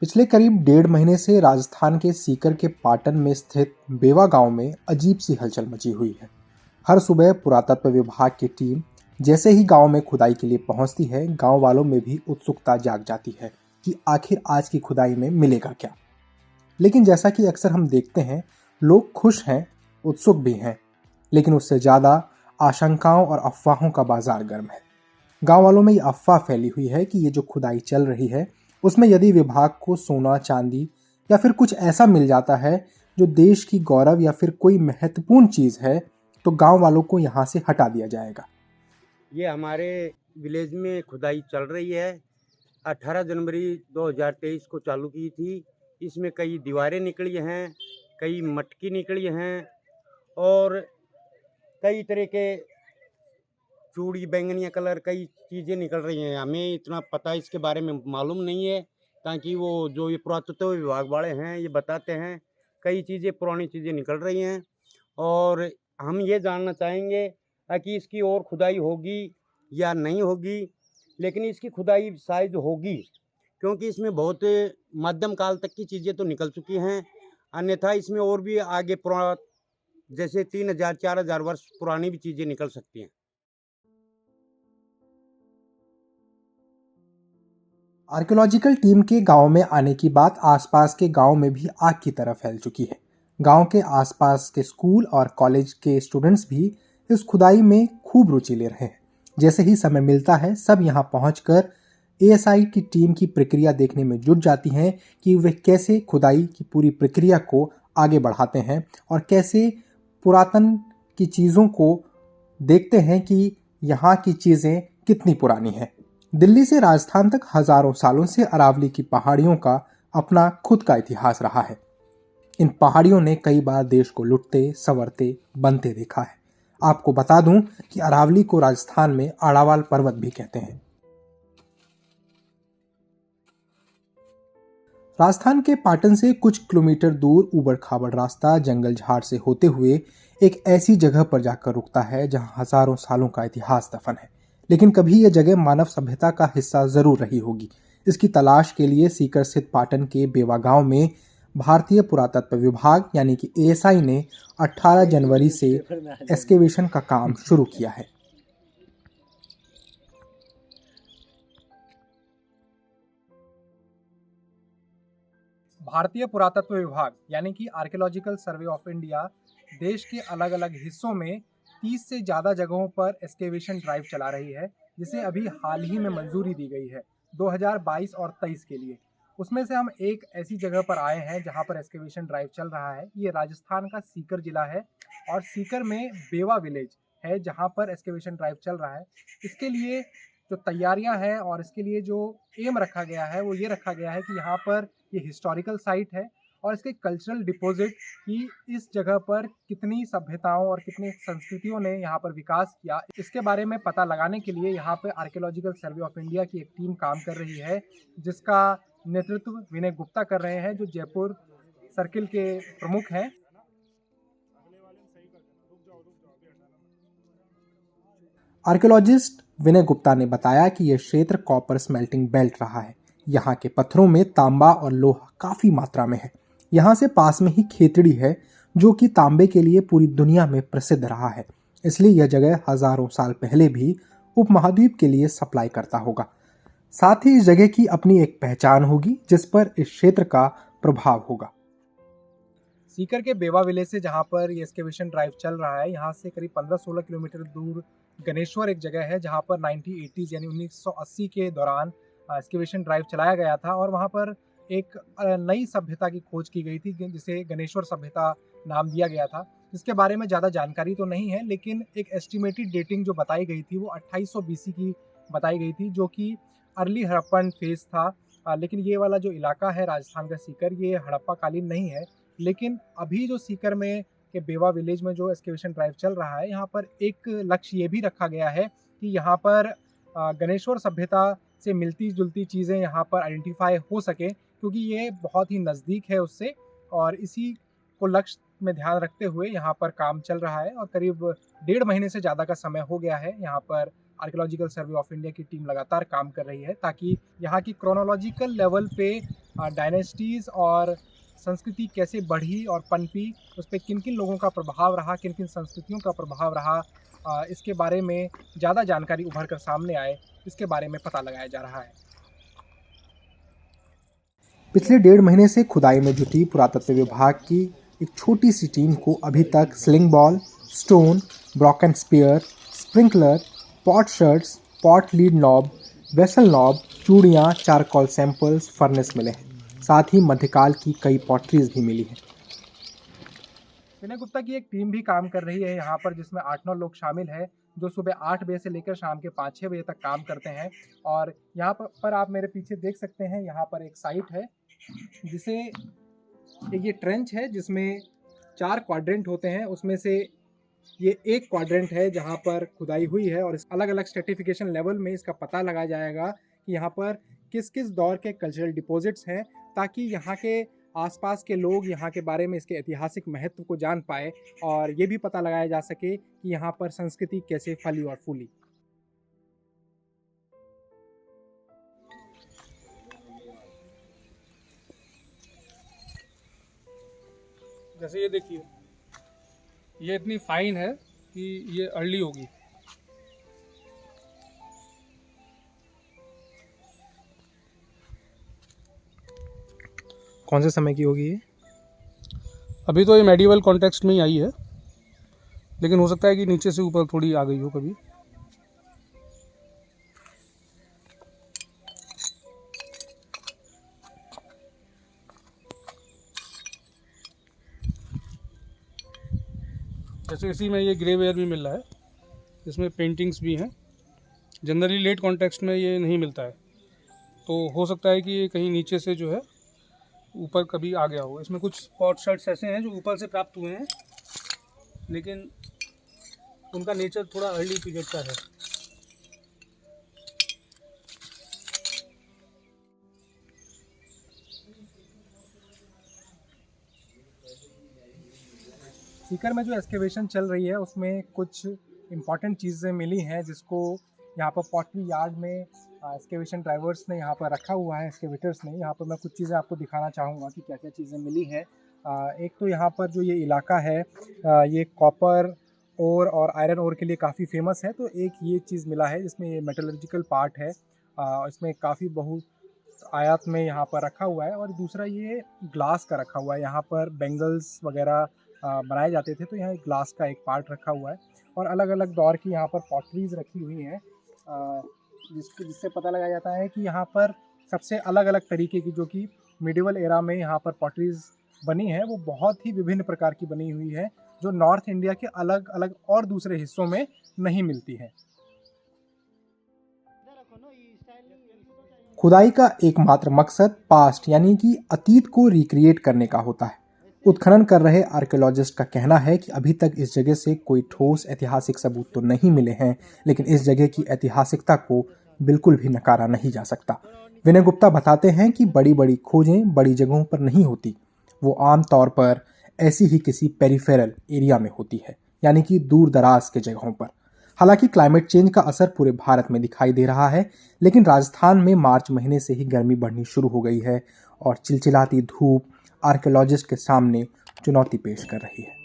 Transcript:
पिछले करीब 1.5 महीने से राजस्थान के सीकर के पाटन में स्थित बेवा गांव में अजीब सी हलचल मची हुई है। हर सुबह पुरातत्व विभाग की टीम जैसे ही गांव में खुदाई के लिए पहुंचती है, गांव वालों में भी उत्सुकता जाग जाती है कि आखिर आज की खुदाई में मिलेगा क्या। लेकिन जैसा कि अक्सर हम देखते हैं, लोग खुश हैं, उत्सुक भी हैं, लेकिन उससे ज़्यादा आशंकाओं और अफवाहों का बाजार गर्म है। गांव वालों में ये अफवाह फैली हुई है कि ये जो खुदाई चल रही है उसमें यदि विभाग को सोना, चांदी या फिर कुछ ऐसा मिल जाता है जो देश की गौरव या फिर कोई महत्वपूर्ण चीज़ है, तो गांव वालों को यहाँ से हटा दिया जाएगा। ये हमारे विलेज में खुदाई चल रही है। 18 जनवरी 2023 को चालू की थी। इसमें कई दीवारें निकली हैं, कई मटकी निकली हैं और कई तरह के चूड़ी, बैंगनिया कलर कई चीज़ें निकल रही हैं। हमें इतना पता इसके बारे में मालूम नहीं है, ताकि वो जो ये पुरातत्व विभाग वाले हैं ये बताते हैं। कई चीज़ें, पुरानी चीज़ें निकल रही हैं और हम ये जानना चाहेंगे कि इसकी और खुदाई होगी या नहीं होगी। लेकिन इसकी खुदाई शायद होगी, क्योंकि इसमें बहुत मध्यम काल तक की चीज़ें तो निकल चुकी हैं। अन्यथा इसमें और भी आगे जैसे 3000 4000 वर्ष पुरानी भी चीज़ें निकल सकती हैं। आर्कियोलॉजिकल टीम के गांव में आने की बात आसपास के गांव में भी आग की तरह फैल चुकी है। गांव के आसपास के स्कूल और कॉलेज के स्टूडेंट्स भी इस खुदाई में खूब रुचि ले रहे हैं। जैसे ही समय मिलता है, सब यहां पहुंचकर एएसआई की टीम की प्रक्रिया देखने में जुट जाती हैं कि वे कैसे खुदाई की पूरी प्रक्रिया को आगे बढ़ाते हैं और कैसे पुरातन की चीज़ों को देखते हैं कि यहाँ की चीज़ें कितनी पुरानी हैं। दिल्ली से राजस्थान तक हजारों सालों से अरावली की पहाड़ियों का अपना खुद का इतिहास रहा है। इन पहाड़ियों ने कई बार देश को लुटते, संवरते, बनते देखा है। आपको बता दूं कि अरावली को राजस्थान में आड़ावाल पर्वत भी कहते हैं। राजस्थान के पाटन से कुछ किलोमीटर दूर ऊबड़ खाबड़ रास्ता जंगल झाड़ से होते हुए एक ऐसी जगह पर जाकर रुकता है जहां हजारों सालों का इतिहास दफन है। लेकिन कभी यह जगह मानव सभ्यता का हिस्सा जरूर रही होगी। इसकी तलाश के लिए सीकर स्थित पाटन के बेवा गांव में भारतीय पुरातत्व विभाग यानी कि एएसआई ने 18 जनवरी से एक्सकेवेशन का काम शुरू किया है। भारतीय पुरातत्व विभाग यानी कि आर्कियोलॉजिकल सर्वे ऑफ इंडिया देश के अलग अलग हिस्सों में 30 से ज़्यादा जगहों पर एक्सकेवेशन ड्राइव चला रही है, जिसे अभी हाल ही में मंजूरी दी गई है 2022 और 23 के लिए। उसमें से हम एक ऐसी जगह पर आए हैं जहां पर एक्सकेवेशन ड्राइव चल रहा है। ये राजस्थान का सीकर जिला है और सीकर में बेवा विलेज है जहां पर एक्सकेवेशन ड्राइव चल रहा है। इसके लिए जो तैयारियां हैं और इसके लिए जो एम रखा गया है वो ये रखा गया है कि यहाँ पर ये हिस्टोरिकल साइट है और इसके कल्चरल डिपॉजिट की इस जगह पर कितनी सभ्यताओं और कितनी संस्कृतियों ने यहाँ पर विकास किया, इसके बारे में पता लगाने के लिए यहाँ पर आर्कियोलॉजिकल सर्वे ऑफ इंडिया की एक टीम काम कर रही है, जिसका नेतृत्व विनय गुप्ता कर रहे हैं, जो जयपुर सर्किल के प्रमुख हैं। आर्कियोलॉजिस्ट विनय गुप्ता ने बताया कि यह क्षेत्र कॉपर स्मेल्टिंग बेल्ट रहा है। यहाँ के पत्थरों में तांबा और लोहा काफी मात्रा में है। यहाँ से पास में ही खेतड़ी है जो कि तांबे के लिए पूरी दुनिया में प्रसिद्ध रहा है। इसलिए यह जगह हजारों साल पहले भी उपमहाद्वीप के लिए सप्लाई करता होगा। साथ ही इस जगह की अपनी एक पहचान होगी जिस पर इस क्षेत्र का प्रभाव होगा। सीकर के बेवा विलेज से जहाँ पर ये एक्सकेवेशन ड्राइव चल रहा है, यहाँ से करीब 15-16 किलोमीटर दूर गणेश्वर एक जगह है जहाँ पर 1980s यानी 1980 के दौरान एक्सकेवेशन ड्राइव चलाया गया था और वहाँ पर एक नई सभ्यता की खोज की गई थी जिसे गणेश्वर सभ्यता नाम दिया गया था। इसके बारे में ज़्यादा जानकारी तो नहीं है, लेकिन एक एस्टिमेटेड डेटिंग जो बताई गई थी वो 2800 BC की बताई गई थी, जो कि अर्ली हड़प्पन फेज था। लेकिन ये वाला जो इलाका है राजस्थान का सीकर, ये हड़प्पा कालीन नहीं है। लेकिन अभी जो सीकर में के बेवा विलेज में जो एक्सकेवेशन ड्राइव चल रहा है, यहाँ पर एक लक्ष्य ये भी रखा गया है कि यहाँ पर गणेश्वर सभ्यता से मिलती जुलती चीज़ें यहाँ पर आइडेंटिफाई हो सके, क्योंकि ये बहुत ही नज़दीक है उससे, और इसी को लक्ष्य में ध्यान रखते हुए यहाँ पर काम चल रहा है। और करीब 1.5 महीने से ज़्यादा का समय हो गया है यहाँ पर आर्कियोलॉजिकल सर्वे ऑफ इंडिया की टीम लगातार काम कर रही है, ताकि यहाँ की क्रोनोलॉजिकल लेवल पे डायनेस्टीज़ और संस्कृति कैसे बढ़ी और पनपी, उस पे किन किन लोगों का प्रभाव रहा, किन किन संस्कृतियों का प्रभाव रहा, इसके बारे में ज़्यादा जानकारी उभर कर सामने आए, इसके बारे में पता लगाया जा रहा है। पिछले 1.5 महीने से खुदाई में जुटी पुरातत्व विभाग की एक छोटी सी टीम को अभी तक sling ball, stone, broken spear, sprinkler, pot sherds, pot lid knob, vessel knob, चूड़ियाँ, चारकोल सैंपल्स, फर्नेस मिले हैं। साथ ही मध्यकाल की कई पॉटरीज भी मिली हैं। विनय गुप्ता की एक टीम भी काम कर रही है यहाँ पर, जिसमें 8-9 लोग शामिल हैं, जो सुबह 8 बजे से लेकर शाम के 5-6 बजे तक काम करते हैं। और यहाँ पर आप मेरे पीछे देख सकते हैं, यहाँ पर एक साइट है जिसे ये ट्रेंच है जिसमें 4 क्वाड्रेंट होते हैं, उसमें से ये एक क्वाड्रेंट है जहाँ पर खुदाई हुई है। और इस अलग अलग स्ट्रेटिफिकेशन लेवल में इसका पता लगाया जाएगा कि यहाँ पर किस किस दौर के कल्चरल डिपॉजिट्स हैं, ताकि यहाँ के आसपास के लोग यहाँ के बारे में, इसके ऐतिहासिक महत्व को जान पाए और ये भी पता लगाया जा सके कि यहाँ पर संस्कृति कैसे फली और फूली। जैसे ये देखिए, ये इतनी फाइन है कि ये अर्ली होगी। कौन से समय की होगी ये? अभी तो ये मेडिवल कॉन्टेक्स्ट में ही आई है, लेकिन हो सकता है कि नीचे से ऊपर थोड़ी आ गई हो कभी। जैसे इसी में ये ग्रे वेयर भी मिल रहा है, इसमें पेंटिंग्स भी हैं। जनरली लेट कॉन्टेक्स्ट में ये नहीं मिलता है, तो हो सकता है कि ये कहीं नीचे से जो है ऊपर कभी आ गया हो। इसमें कुछ पॉट शर्ट्स ऐसे हैं जो ऊपर से प्राप्त हुए हैं, लेकिन उनका नेचर थोड़ा अर्ली पीरियड का है। सीकर में जो एक्सकेवेशन चल रही है उसमें कुछ इम्पॉर्टेंट चीज़ें मिली हैं, जिसको यहाँ पर पॉटरी यार्ड में एक्सकेवेशन ड्राइवर्स ने यहाँ पर रखा हुआ है, एक्सकेवेटर्स ने। यहाँ पर मैं कुछ चीज़ें आपको दिखाना चाहूँगा कि क्या क्या चीज़ें मिली हैं। एक तो यहाँ पर जो ये इलाका है, ये कॉपर ओर और आयरन ओर के लिए काफ़ी फेमस है। तो एक ये चीज़ मिला है जिसमें ये मेटलर्जिकल पार्ट है, इसमें काफ़ी बहुत आयात में यहाँ पर रखा हुआ है। और दूसरा ये ग्लास का रखा हुआ है, यहाँ पर बेंगल्स वगैरह बनाए जाते थे, तो यहाँ ग्लास का एक पार्ट रखा हुआ है। और अलग अलग दौर की यहाँ पर पॉटरीज रखी हुई हैं, जिससे पता लगाया जाता है कि यहाँ पर सबसे अलग अलग तरीके की, जो कि मिडिवल एरा में यहाँ पर पॉटरीज बनी है, वो बहुत ही विभिन्न प्रकार की बनी हुई है, जो नॉर्थ इंडिया के अलग अलग और दूसरे हिस्सों में नहीं मिलती है। खुदाई का एकमात्र मकसद पास्ट यानी कि अतीत को रिक्रिएट करने का होता है। उत्खनन कर रहे आर्कियोलॉजिस्ट का कहना है कि अभी तक इस जगह से कोई ठोस ऐतिहासिक सबूत तो नहीं मिले हैं, लेकिन इस जगह की ऐतिहासिकता को बिल्कुल भी नकारा नहीं जा सकता। विनय गुप्ता बताते हैं कि बड़ी बड़ी खोजें बड़ी जगहों पर नहीं होती, वो आम तौर पर ऐसी ही किसी पेरिफेरल एरिया में होती है, यानी कि दूर दराज के जगहों पर। हालांकि क्लाइमेट चेंज का असर पूरे भारत में दिखाई दे रहा है, लेकिन राजस्थान में मार्च महीने से ही गर्मी बढ़नी शुरू हो गई है और चिलचिलाती धूप आर्कियोलॉजिस्ट के सामने चुनौती पेश कर रही है।